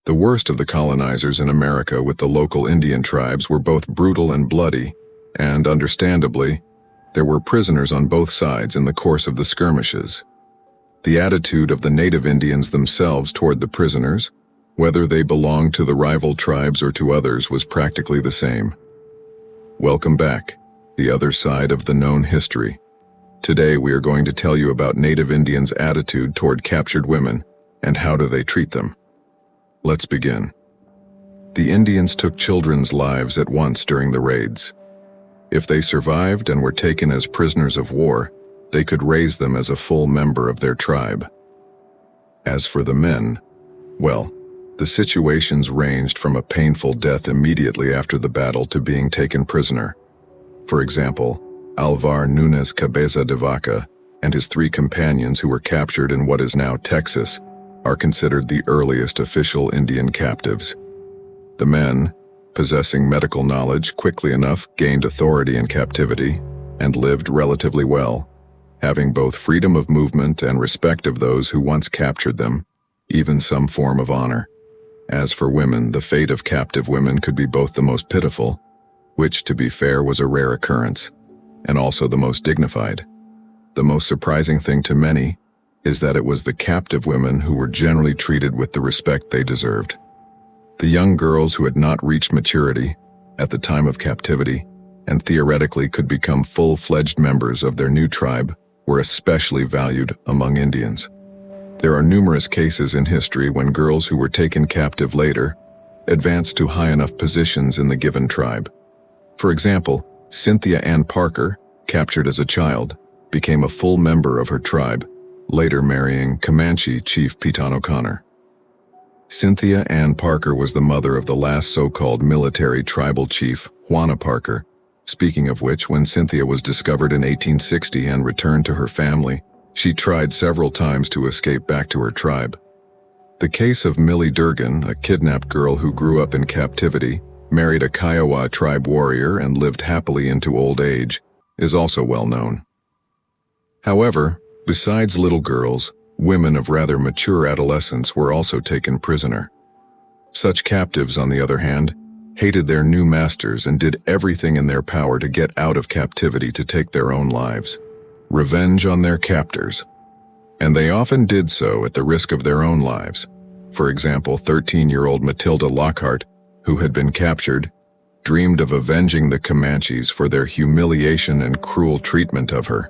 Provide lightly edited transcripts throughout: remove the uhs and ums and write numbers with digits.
The worst of the colonizers in America with the local Indian tribes were both brutal and bloody, and, understandably, there were prisoners on both sides in the course of the skirmishes. The attitude of the native Indians themselves toward the prisoners, whether they belonged to the rival tribes or to others, was practically the same. Welcome back, the other side of the known history. Today we are going to tell you about native Indians' attitude toward captured women and how do they treat them. Let's begin. The Indians took children's lives at once during the raids. If they survived and were taken as prisoners of war, they could raise them as a full member of their tribe. As for the men, well, the situations ranged from a painful death immediately after the battle to being taken prisoner. For example, Alvar Nunes Cabeza de Vaca and his 3 companions who were captured in what is now Texas are considered the earliest official Indian captives. The men, possessing medical knowledge, quickly enough gained authority in captivity and lived relatively well, having both freedom of movement and respect of those who once captured them, even some form of honor. As for women, the fate of captive women could be both the most pitiful, which, to be fair, was a rare occurrence, and also the most dignified. The most surprising thing to many is that it was the captive women who were generally treated with the respect they deserved. The young girls who had not reached maturity at the time of captivity and theoretically could become full-fledged members of their new tribe were especially valued among Indians. There are numerous cases in history when girls who were taken captive later advanced to high enough positions in the given tribe. For example, Cynthia Ann Parker, captured as a child, became a full member of her tribe, later marrying Comanche Chief Piton O'Connor. Cynthia Ann Parker was the mother of the last so-called military tribal chief, Juana Parker, speaking of which, when Cynthia was discovered in 1860 and returned to her family, she tried several times to escape back to her tribe. The case of Millie Durgan, a kidnapped girl who grew up in captivity, married a Kiowa tribe warrior and lived happily into old age, is also well known. However, besides little girls, women of rather mature adolescence were also taken prisoner. Such captives, on the other hand, hated their new masters and did everything in their power to get out of captivity to take their own lives. Revenge on their captors. And they often did so at the risk of their own lives. For example, 13-year-old Matilda Lockhart, who had been captured, dreamed of avenging the Comanches for their humiliation and cruel treatment of her.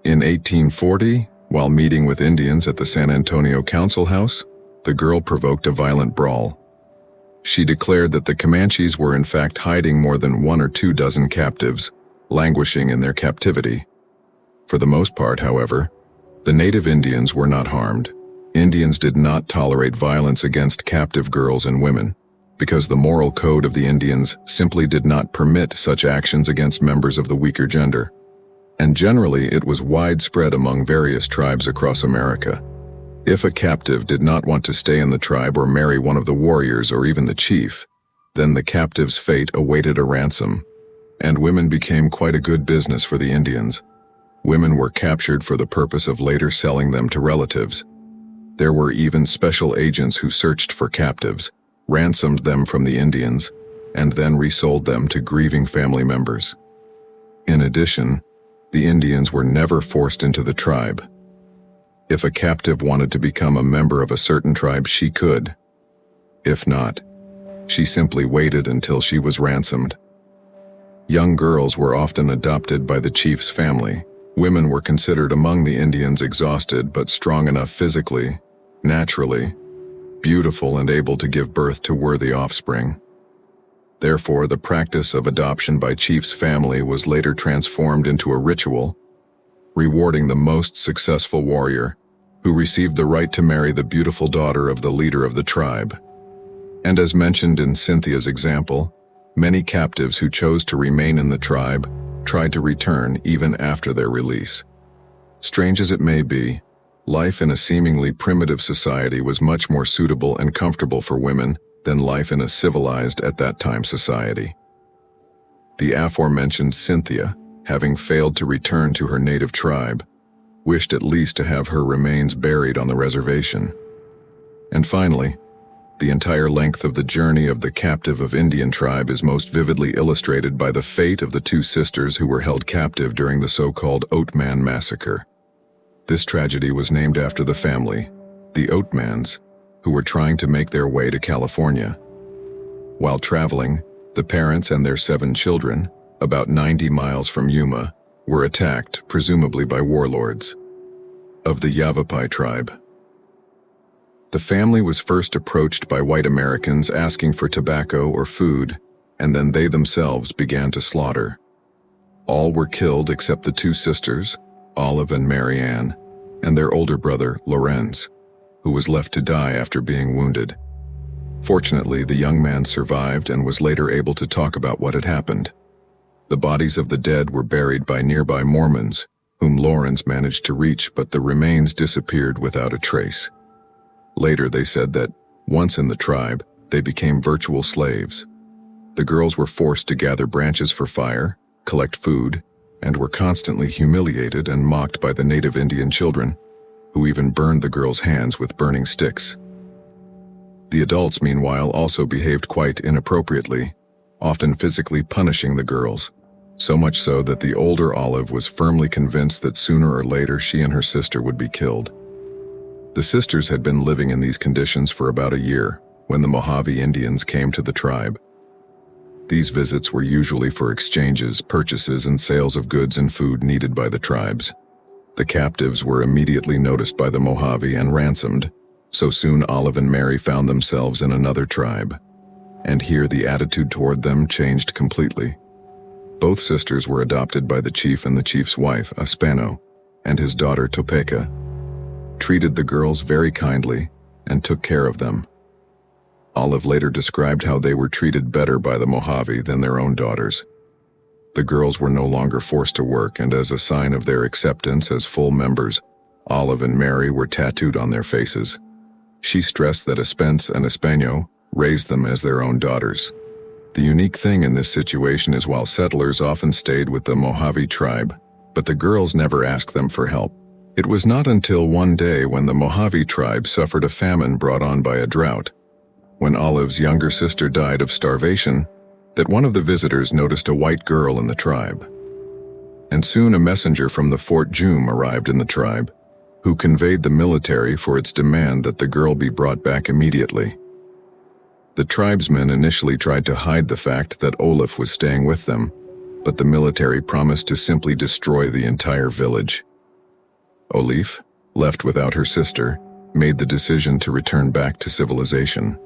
In 1840, while meeting with Indians at the San Antonio Council House, the girl provoked a violent brawl. She declared that the Comanches were in fact hiding more than 1 or 2 dozen captives, languishing in their captivity. For the most part, however, the native Indians were not harmed. Indians did not tolerate violence against captive girls and women, because the moral code of the Indians simply did not permit such actions against members of the weaker gender. And generally it was widespread among various tribes across America. If a captive did not want to stay in the tribe or marry one of the warriors or even the chief, then the captive's fate awaited a ransom, and women became quite a good business for the Indians. Women were captured for the purpose of later selling them to relatives. There were even special agents who searched for captives, ransomed them from the Indians, and then resold them to grieving family members. In addition, the Indians were never forced into the tribe. If a captive wanted to become a member of a certain tribe, she could. If not, she simply waited until she was ransomed. Young girls were often adopted by the chief's family. Women were considered among the Indians exhausted but strong enough physically, naturally, beautiful and able to give birth to worthy offspring. Therefore, the practice of adoption by chief's family was later transformed into a ritual, rewarding the most successful warrior, who received the right to marry the beautiful daughter of the leader of the tribe. And as mentioned in Cynthia's example, many captives who chose to remain in the tribe tried to return even after their release. Strange as it may be, life in a seemingly primitive society was much more suitable and comfortable for women than life in a civilized at that time society. The aforementioned Cynthia, having failed to return to her native tribe, wished at least to have her remains buried on the reservation. And finally, The entire length of the journey of the captive of Indian tribe is most vividly illustrated by the fate of the two sisters who were held captive during the so-called Oatman Massacre. This tragedy was named after the family, the Oatmans, who were trying to make their way to California. While traveling, the parents and their 7 children, about 90 miles from Yuma, were attacked, presumably by warlords of the Yavapai tribe. The family was first approached by white Americans asking for tobacco or food, and then they themselves began to slaughter. All were killed except the 2 sisters, Olive and Mary Ann, and their older brother, Lorenz, who was left to die after being wounded. Fortunately, the young man survived and was later able to talk about what had happened. The bodies of the dead were buried by nearby Mormons, whom Lorenz managed to reach, but the remains disappeared without a trace. Later, they said that, once in the tribe, they became virtual slaves. The girls were forced to gather branches for fire, collect food, and were constantly humiliated and mocked by the native Indian children, who even burned the girls' hands with burning sticks. The adults, meanwhile, also behaved quite inappropriately, often physically punishing the girls, so much so that the older Olive was firmly convinced that sooner or later she and her sister would be killed. The sisters had been living in these conditions for about a year when the Mojave Indians came to the tribe. These visits were usually for exchanges, purchases, and sales of goods and food needed by the tribes. The captives were immediately noticed by the Mojave and ransomed, so soon Olive and Mary found themselves in another tribe. And here the attitude toward them changed completely. Both sisters were adopted by the chief and the chief's wife, Aspano, and his daughter Topeka, treated the girls very kindly, and took care of them. Olive later described how they were treated better by the Mojave than their own daughters. The girls were no longer forced to work, and as a sign of their acceptance as full members, Olive and Mary were tattooed on their faces. She stressed that Spence and Espano raised them as their own daughters. The unique thing in this situation is while settlers often stayed with the Mojave tribe, but the girls never asked them for help. It was not until one day when the Mojave tribe suffered a famine brought on by a drought, when Olive's younger sister died of starvation, that one of the visitors noticed a white girl in the tribe. And soon a messenger from the Fort June arrived in the tribe, who conveyed the military for its demand that the girl be brought back immediately. The tribesmen initially tried to hide the fact that Olaf was staying with them, but the military promised to simply destroy the entire village. Olaf, left without her sister, made the decision to return back to civilization.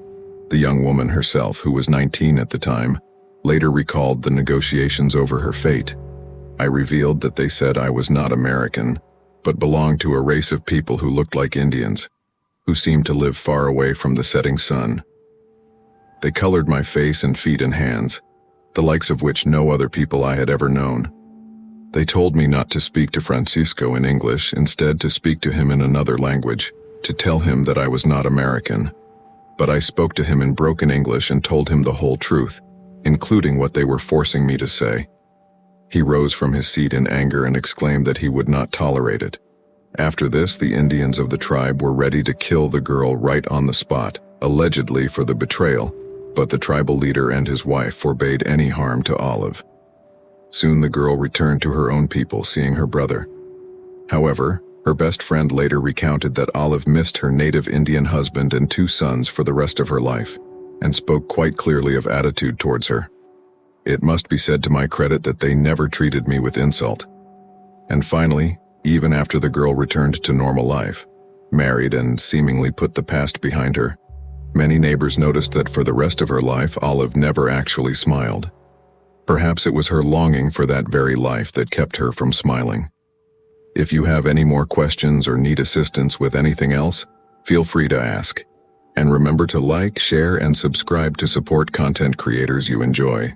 The young woman herself, who was 19 at the time, later recalled the negotiations over her fate. I revealed that they said I was not American, but belonged to a race of people who looked like Indians, who seemed to live far away from the setting sun. They colored my face and feet and hands, the likes of which no other people I had ever known. They told me not to speak to Francisco in English, instead to speak to him in another language, to tell him that I was not American. But I spoke to him in broken English and told him the whole truth, including what they were forcing me to say. He rose from his seat in anger and exclaimed that he would not tolerate it. After this, the Indians of the tribe were ready to kill the girl right on the spot, allegedly for the betrayal, but the tribal leader and his wife forbade any harm to Olive. Soon the girl returned to her own people, seeing her brother. However, her best friend later recounted that Olive missed her native Indian husband and 2 sons for the rest of her life, and spoke quite clearly of attitude towards her. It must be said to my credit that they never treated me with insult. And finally, even after the girl returned to normal life, married and seemingly put the past behind her, many neighbors noticed that for the rest of her life, Olive never actually smiled. Perhaps it was her longing for that very life that kept her from smiling. If you have any more questions or need assistance with anything else, feel free to ask. And remember to like, share, and subscribe to support content creators you enjoy.